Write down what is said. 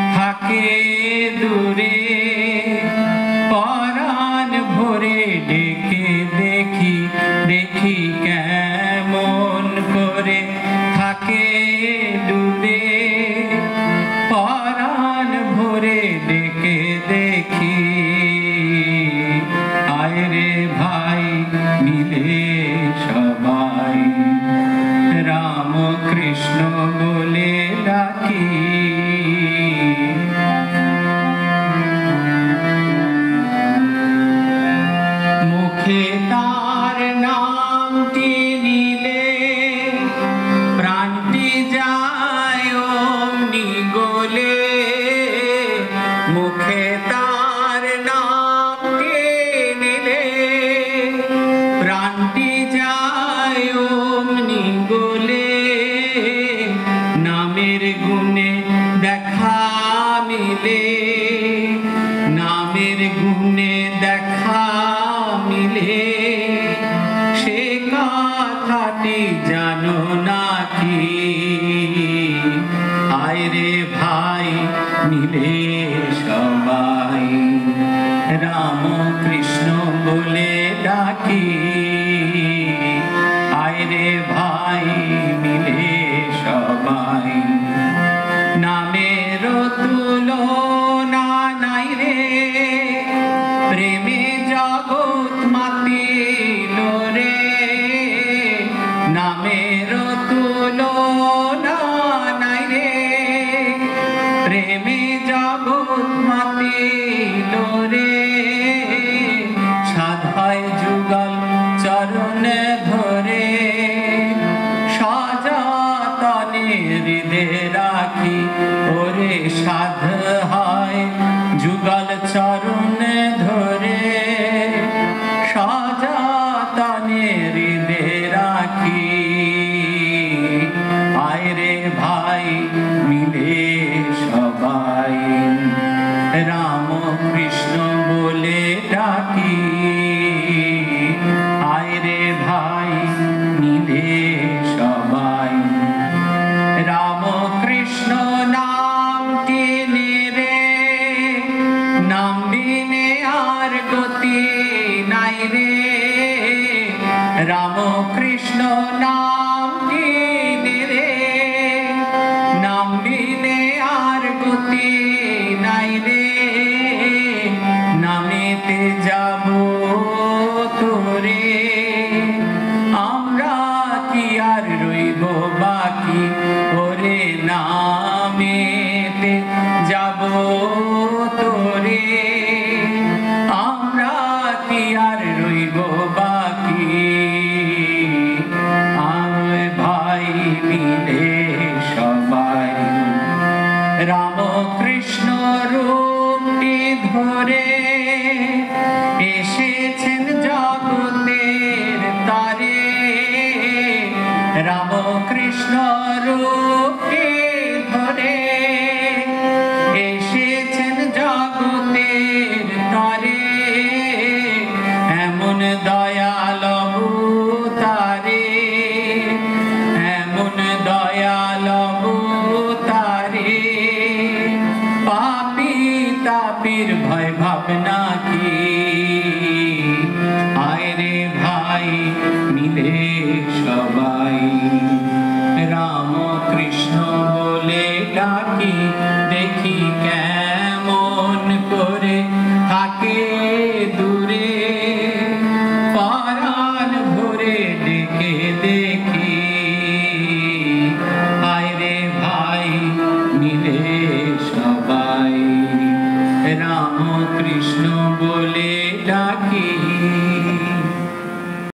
থাকে দূরে পরাণ ভরে ডেকে দেখি দেখি কেমন করে থাকে ডুবে পরাণ ভরে ডেকে দেখি আয় রে ভাই মিলে সবাই রাম কৃষ্ণ বলে ডাকি মুখে তার নামটি নিলে প্রাণটি যায় অমনি গলে মুখে তার নামটি নিলে প্রাণটি যায় অমনি গলে নামের গুণে দেখা মিলে নামের গুণে দেখা মিলে সে কথাটি জানো নাকি আয় রে ভাই মিলে সবাই রাম কৃষ্ণ বলে ডাকি আয় রে ভাই মিলে সবাই নামের তুলনা নাই রে প্রেমে জগৎ মাতিল রে নামের তুলনা নাই রে প্রেমে জগৎ মাতিল রে সাধায় যুগল চরণ ধরে সযতনে হৃদে রাখি ওরে সাধ হয় যুগল চরণ ধরে সযতনে হৃদে রাখি আয় রে ভাই মিলে সবাই রাম কৃষ্ণ বলে ডাকি আয় রে ভাই মিলে সবাই রাম কৃষ্ণ নামটি রে নাম বিনে আর গতি নাই রে রাম কৃষ্ণ নামটি রে নাম বিনে আর গতি নাই রে নামেতে যাব তোরে আমরা কি আর রইব বাকি ওরে নামেতে যাব তোরে আমরা কি আর রইব বাকি আয় ভাই মিলে সবাই রাম কৃষ্ণ রূপটি ধরে এসেছেন জগতের তারে রাম কৃষ্ণ রূপটি ধরে এসেছেন জগতের তারে এমন দয়াল অবতারে এমন দয়াল অবতারে পাপী তাপীর ভয় ভাবনা কি আয় রে ভাই মিলে সবাই রাম কৃষ্ণ বলে ডাকি দেখি কেমন করে থাকে